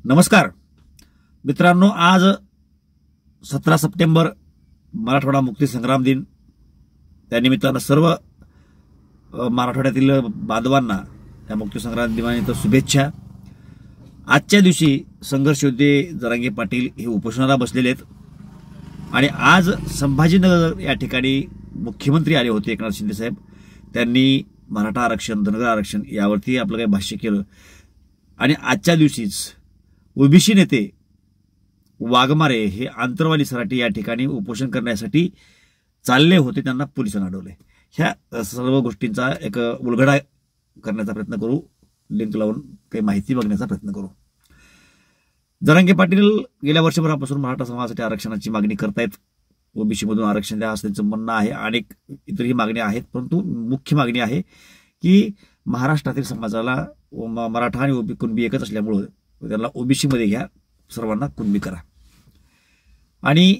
नमस्कार मित्रांनो, आज 17 सप्टेंबर मराठवाडा मुक्ती संग्राम दिन। त्यानिमित्तानं सर्व मराठवाड्यातील बांधवांना या मुक्ती संग्राम दिनानिमित्त शुभेच्छा। आजच्या दिवशी संघर्ष योद्धे जरांगे पाटील हे उपोषणाला बसलेले आहेत आणि आज संभाजीनगर या ठिकाणी मुख्यमंत्री आले होते एकनाथ शिंदे साहेब। त्यांनी मराठा आरक्षण, धनगर आरक्षण यावरती आपलं काही भाष्य केलं आणि आजच्या दिवशीच ओबीसी नेते वाघमारे हे आंतरवाली सराटी या ठिकाणी उपोषण करण्यासाठी चालले होते, त्यांना पोलिसांनी अडवले। ह्या सर्व गोष्टींचा एक उलगडा करण्याचा प्रयत्न करू, लिंक लावून काही माहिती बघण्याचा प्रयत्न करू। जरांगे पाटील गेल्या वर्षभरापासून मराठा समाजासाठी आरक्षणाची मागणी करतायत। ओबीसी मधून आरक्षण द्या असं त्यांचं म्हणणं आहे। अनेक इतरही मागण्या आहेत, परंतु मुख्य मागणी आहे की महाराष्ट्रातील समाजाला मराठा आणि कुणबी एकच असल्यामुळे त्याला ओबीसी मध्ये घ्या, सर्वांना कुणबी करा। आणि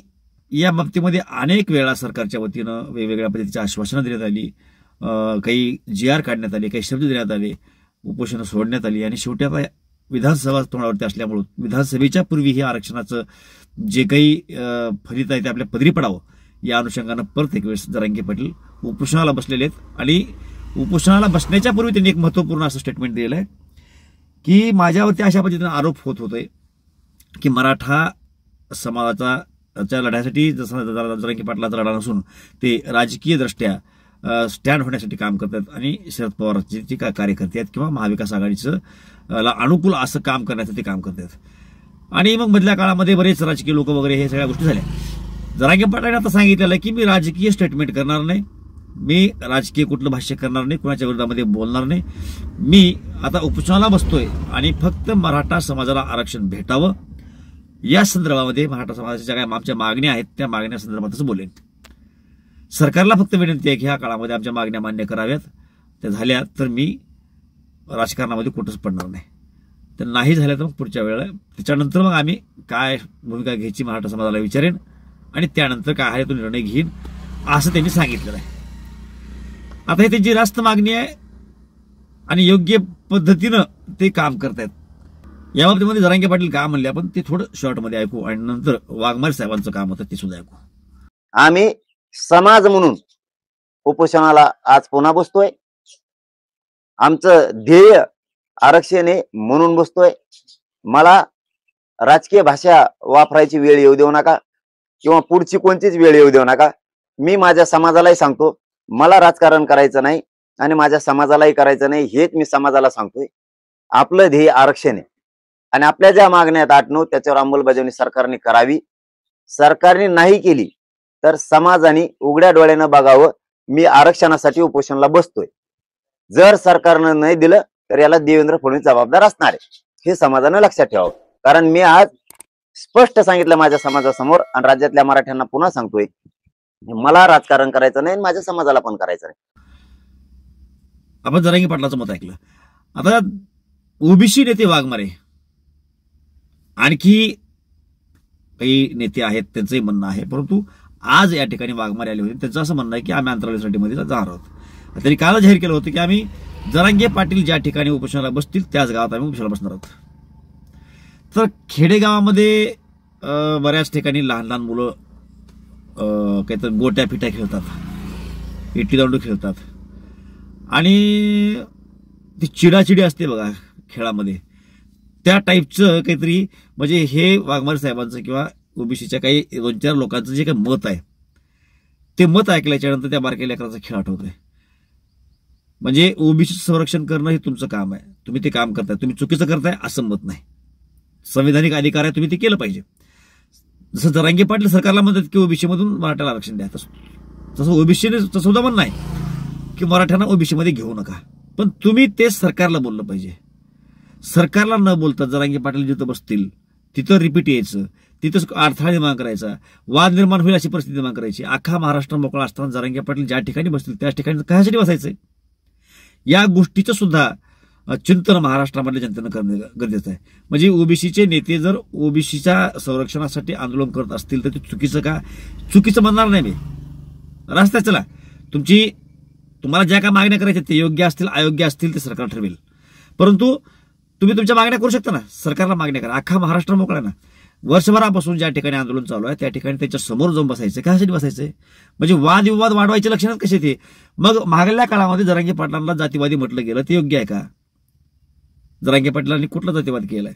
या बाबतीमध्ये अनेक वेळा सरकारच्या वतीनं वेगवेगळ्या पद्धतीची आश्वासनं देण्यात आली, काही जीआर काढण्यात आले, काही शब्द देण्यात आले, उपोषण सोडण्यात आली आणि शेवटी आता विधानसभा तोंडावरती असल्यामुळे विधानसभेच्या पूर्वी हे आरक्षणाचं जे काही फलित आहे ते आपल्या पदरी पडावं या अनुषंगानं परत एक वेळेस जरांगे पाटील उपोषणाला बसलेले आहेत। आणि उपोषणाला बसण्याच्या पूर्वी त्यांनी एक महत्त्वपूर्ण असं स्टेटमेंट दिलेलं आहे की माझ्यावरती अशा पद्धतीने आरोप होत होते की मराठा समाजाच्या लढ्यासाठी जसं जरांगे पाटलाचा लढा नसून ते राजकीय दृष्ट्या स्टँड होण्यासाठी काम करतात आणि शरद पवारचे जे कार्यकर्ते आहेत किंवा महाविकास आघाडीचं अनुकूल असं काम करण्यासाठी काम करतात। आणि मग मधल्या काळामध्ये बरेच राजकीय लोक वगैरे हे सगळ्या गोष्टी झाल्या। जरांगे पाटलांनी आता सांगितलेलं आहे की मी राजकीय स्टेटमेंट करणार नाही, मी राजकीय कुठलं भाष्य करणार नाही, कुणाच्या विरोधामध्ये बोलणार नाही, मी आता उपोषणाला बसतोय आणि फक्त मराठा समाजाला आरक्षण भेटावं या संदर्भामध्ये मराठा समाजाच्या ज्या काही आमच्या मागण्या आहेत त्या मागण्या संदर्भातच बोलेन। सरकारला फक्त विनंती आहे की ह्या काळामध्ये आमच्या मागण्या मान्य कराव्यात, त्या झाल्या तर मी राजकारणामध्ये कुठंच पडणार नाही, तर नाही झाल्या तर मग पुढच्या वेळेला त्याच्यानंतर मग आम्ही काय भूमिका घ्यायची मराठा समाजाला विचारेन आणि त्यानंतर काय आहे तो निर्णय घेईन असं त्यांनी सांगितलेलं आहे। आता हे त्यांची रास्त मागणी आहे आणि योग्य पद्धतीनं ते काम करतायत। या बाबतीमध्ये जरांगे पाटील काय म्हणले आपण ते थोडं शॉर्टमध्ये ऐकू आणि नंतर वाघमारे साहेबांचं काम होतं ते सुद्धा ऐकू। आम्ही समाज म्हणून उपोषणाला आज पुन्हा बसतोय। आमचं ध्येय आरक्षण आहे म्हणून बसतोय। मला राजकीय भाषा वापरायची वेळ येऊ देऊ नका किंवा पुढची कोणतीच वेळ येऊ देऊ नका। मी माझ्या समाजालाही सांगतो मला राजकारण करायचं नाही आणि माझ्या समाजालाही करायचं नाही, हेच मी समाजाला सांगतोय। आपलं ध्येय आरक्षण आहे आणि आपल्या ज्या मागण्या आहेत 8-9 त्याच्यावर अंमलबजावणी सरकारने करावी। सरकारने नाही केली तर समाजाने उघड्या डोळ्यानं बघावं मी आरक्षणासाठी उपोषणाला बसतोय। जर सरकारनं नाही दिलं तर याला देवेंद्र फडणवीस जबाबदार असणार आहे, हे समाजानं लक्षात ठेवावं। कारण मी आज स्पष्ट सांगितलं माझ्या समाजासमोर आणि राज्यातल्या मराठ्यांना पुन्हा सांगतोय मला राजकारण करायचं नाही, माझ्या समाजाला पण करायचं नाही। आपण जरांगे पाटलाचं मत ऐकलं। आता ओबीसी नेते वाघमारे आणखी काही नेते आहेत त्यांचंही म्हणणं आहे, परंतु आज या ठिकाणी वाघमारे आले होते, त्यांचं असं म्हणणं आहे की आम्ही आंतरराष्ट्रीय मध्ये जाणार आहोत। त्यांनी काल जाहीर केलं होतं की आम्ही जरांगे पाटील ज्या ठिकाणी उपोषणाला बसतील त्याच गावात आम्ही उपोषणाला बसणार आहोत। तर खेडेगावामध्ये बऱ्याच ठिकाणी लहान लहान मुलं काहीतरी गोट्या पिट्या खेळतात, इट्टी दांडू खेळतात आणि ती चिडाचिडी असते बघा खेळामध्ये, त्या टाईपचं काहीतरी म्हणजे हे वाघमारे साहेबांचं किंवा ओबीसीच्या काही 2-4 लोकांचं जे काही मत आहे ते मत ऐकल्याच्या नंतर त्या बारक्या लेकराचा खेळ आठवतोय। म्हणजे ओबीसी संरक्षण करणं हे तुमचं काम आहे, तुम्ही ते काम करताय, तुम्ही चुकीचं करताय असं मत नाही, संविधानिक अधिकार आहे, तुम्ही ते केलं पाहिजे। जसं जरांगे पाटील सरकारला म्हणतात की ओबीसी मधून मराठ्याला आरक्षण द्या, तसं ओबीसीने सुद्धा म्हणणं आहे की मराठ्यांना ओबीसी मध्ये घेऊ नका, पण तुम्ही ते सरकारला बोललं पाहिजे। सरकारला न बोलता जरांगे पाटील जिथं बसतील तिथं रिपीट यायचं, तिथंच अडथळा निर्माण करायचा, वाद निर्माण होईल अशी परिस्थिती निर्माण करायची। अख्खा महाराष्ट्र मोकळा असताना जरांगे पाटील ज्या ठिकाणी बसतील त्याच ठिकाणी कशासाठी बसायचंय या गोष्टीचं सुद्धा चिंतन महाराष्ट्रामधल्या जनतेनं करणं गरजेचं आहे। म्हणजे ओबीसीचे नेते जर ओबीसीच्या संरक्षणासाठी आंदोलन करत असतील तर ते चुकीचं का, चुकीचं म्हणणार नाही मी, रस्त्यात चला, तुम्हाला ज्या काय मागण्या करायच्या ते योग्य असतील अयोग्य असतील ते सरकार ठरवेल, परंतु तुम्ही तुमच्या मागण्या करू शकता ना, सरकारला मागण्या करा, अख्खा महाराष्ट्र मोकळा ना. वर्षभरापासून ज्या ठिकाणी आंदोलन चालू आहे त्या ठिकाणी त्याच्या समोर जाऊन बसायचं. कशासाठी बसायचंय? म्हणजे वादविवाद वाढवायचे लक्षणच कसे ते? मग मागल्या काळामध्ये जरांगे पाटलांना जातीवादी म्हटलं गेलं ते योग्य आहे का? जरांगे पाटलांनी कुठला जातीवाद केलाय?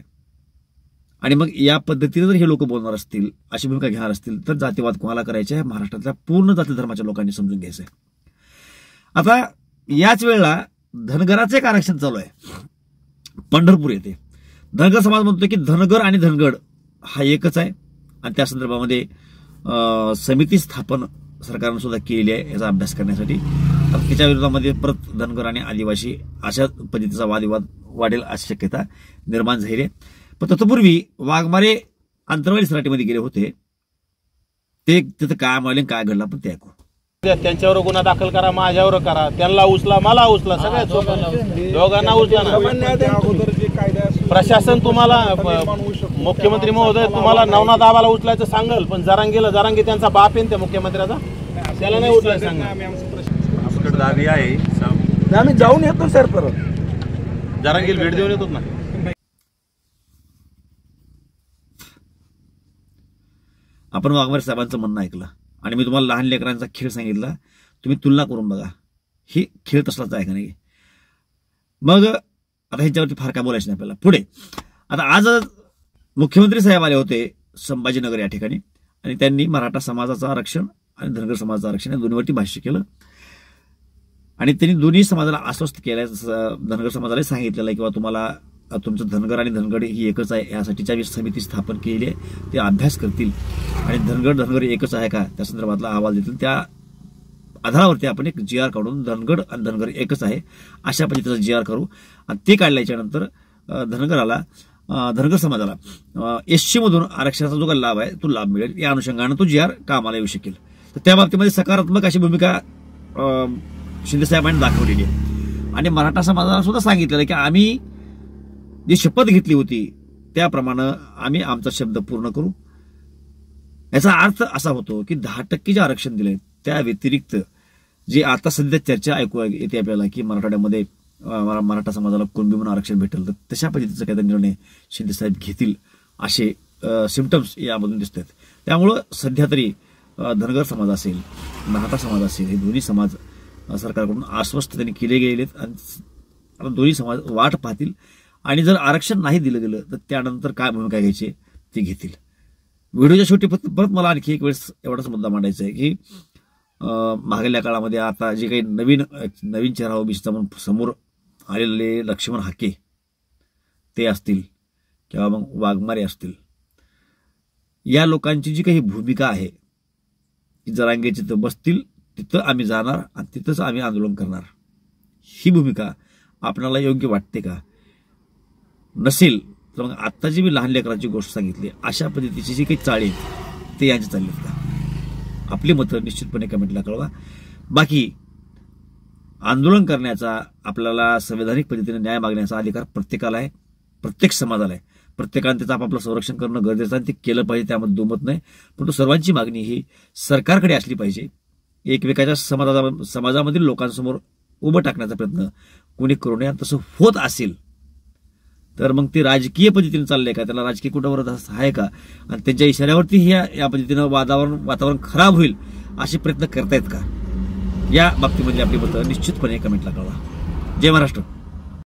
आणि मग या पद्धतीने जर हे लोक बोलणार असतील, अशी भूमिका घेणार असतील, तर जातीवाद कोणाला करायचे आहे? महाराष्ट्रातल्या पूर्ण जाती धर्माच्या लोकांनी समजून घ्यायचंय. आता याच वेळेला धनगराचं एक आरक्षण चालू आहे पंढरपूर येथे. धनगर समाज म्हणतोय की धनगर आणि धनगड हा एकच आहे आणि त्या संदर्भामध्ये समिती स्थापन सरकारनं सुद्धा केलेली आहे याचा अभ्यास करण्यासाठी. तर तिच्या विरोधामध्ये परत धनगर आणि आदिवासी अशा पद्धतीचा वादविवाद वाढेल अशी शक्यता निर्माण झाली आहे. पण तत्पूर्वी वाघमारे अंतरवाली सराटीमध्ये गेले होते, ते तिथं काय मिळाले काय घडलं पण ते ऐकू. त्यांच्यावर गुन्हा दाखल करा, माझ्यावर करा, त्यांना उचला, मला उचला, सगळ्या दोघांना उचला ना. प्रशासन तुम्हाला मुख्यमंत्री महोदय तुम्हाला नवनाथ आबाला उचलायचं सांगल, पण जरांगे त्यांचा बाप आहे त्या मुख्यमंत्र्याचा, त्याला नाही उचलायचं सांगा. दाबी आहे, आम्ही जाऊन येतो सर, परत जरांगीला भेट देऊन येतो ना. आपण वाघमारे साहेबांचं म्हणणं ऐकलं आणि मी तुम्हाला लहान लेकरांचा खेळ सांगितला, तुम्ही तुलना करून बघा, ही खेळ तसलाच आहे का नाही. मग आता ह्याच्यावरती फार काय बोलायचं नाही आपल्याला. पुढे आता आज मुख्यमंत्री साहेब आले होते संभाजीनगर या ठिकाणी आणि त्यांनी मराठा समाजाचं आरक्षण आणि धनगर समाजाचं आरक्षण या दोन्हीवरती भाष्य केलं आणि त्यांनी दोन्ही समाजाला आश्वस्त केलंय. धनगर समाजाला सांगितलेलं आहे किंवा तुम्हाला तुमचं धनगर आणि धनगड ही एकच आहे यासाठीच्या समिती स्थापन केली आहे, ते अभ्यास करतील आणि धनगर एकच आहे का त्या संदर्भातला अहवाल देतील. त्या आधारावरती आपण एक GR काढून धनगड आणि धनगर एकच आहे अशा पद्धतीचा GR करू आणि ते काढल्याच्या नंतर धनगर समाजाला SC मधून आरक्षणाचा जो काही लाभ आहे तो लाभ मिळेल. या अनुषंगाने तो GR कामाला येऊ शकेल. तर त्या बाबतीमध्ये सकारात्मक अशी भूमिका शिंदे साहेबांनी दाखवलेली आहे आणि मराठा समाजाला सुद्धा सांगितलेलं की आम्ही जी शपथ घेतली होती त्याप्रमाणे आम्ही आमचा शब्द पूर्ण करू. याचा अर्थ असा होतो की 10% जे आरक्षण दिले त्या व्यतिरिक्त जे आता सध्या चर्चा ऐकू येते आपल्याला की मराठवाड्यामध्ये मराठा समाजाला कुणबी म्हणून आरक्षण भेटेल, तर तशा पद्धतीचा काहीतरी निर्णय शिंदे साहेब घेतील असे सिम्पटम्स यामधून दिसत आहेत. त्यामुळं सध्या तरी धनगर समाज असेल, मराठा समाज असेल, हे दोन्ही समाज सरकारकडून आश्वस्त त्यांनी केले गेलेत आणि दोन्ही समाज वाट पाहतील आणि जर आरक्षण नाही दिलं गेलं तर त्यानंतर काय भूमिका घ्यायची ते घेतील. व्हिडिओच्या शेवटी परत मला आणखी एक वेळेस एवढाच मुद्दा मांडायचा आहे की मागल्या काळामध्ये आता जे काही नवीन चेहरा ओबीसीचा म्हणून समोर आलेले लक्ष्मण हाके ते असतील किंवा मग वाघमारे असतील, या लोकांची जी काही भूमिका आहे की जरांगे जिथं बसतील तिथं आम्ही जाणार आणि तिथंच आम्ही आंदोलन करणार, ही भूमिका आपल्याला योग्य वाटते का? नसेल तर मग आता जी मी लहान लेकरांची गोष्ट सांगितली अशा पद्धतीची जी काही चाळी ते यांची चालली का? आपली मतं निश्चितपणे कमेंटला कळवा. बाकी आंदोलन करण्याचा आपल्याला संवैधानिक पद्धतीने न्याय मागण्याचा अधिकार प्रत्येकाला आहे, प्रत्येक समाजाला आहे. प्रत्येकाने त्याचं आपापलं संरक्षण करणं गरजेचं आहे, ते केलं पाहिजे, त्यामध्ये दुमत नाही. परंतु सर्वांची मागणी ही सरकारकडे असली पाहिजे. एकमेकाच्या समाजामधील लोकांसमोर उभं टाकण्याचा प्रयत्न कोणी करू नये. तसं होत असेल तर मग ते राजकीय पद्धतीने चाललंय का, त्याला राजकीय कुठं आहे का, आणि त्यांच्या इशाऱ्यावरती या पद्धतीनं वातावरण खराब होईल असे प्रयत्न करतायत का, या बाबतीमध्ये आपली मतं निश्चितपणे कमेंटला कळवा. जय महाराष्ट्र.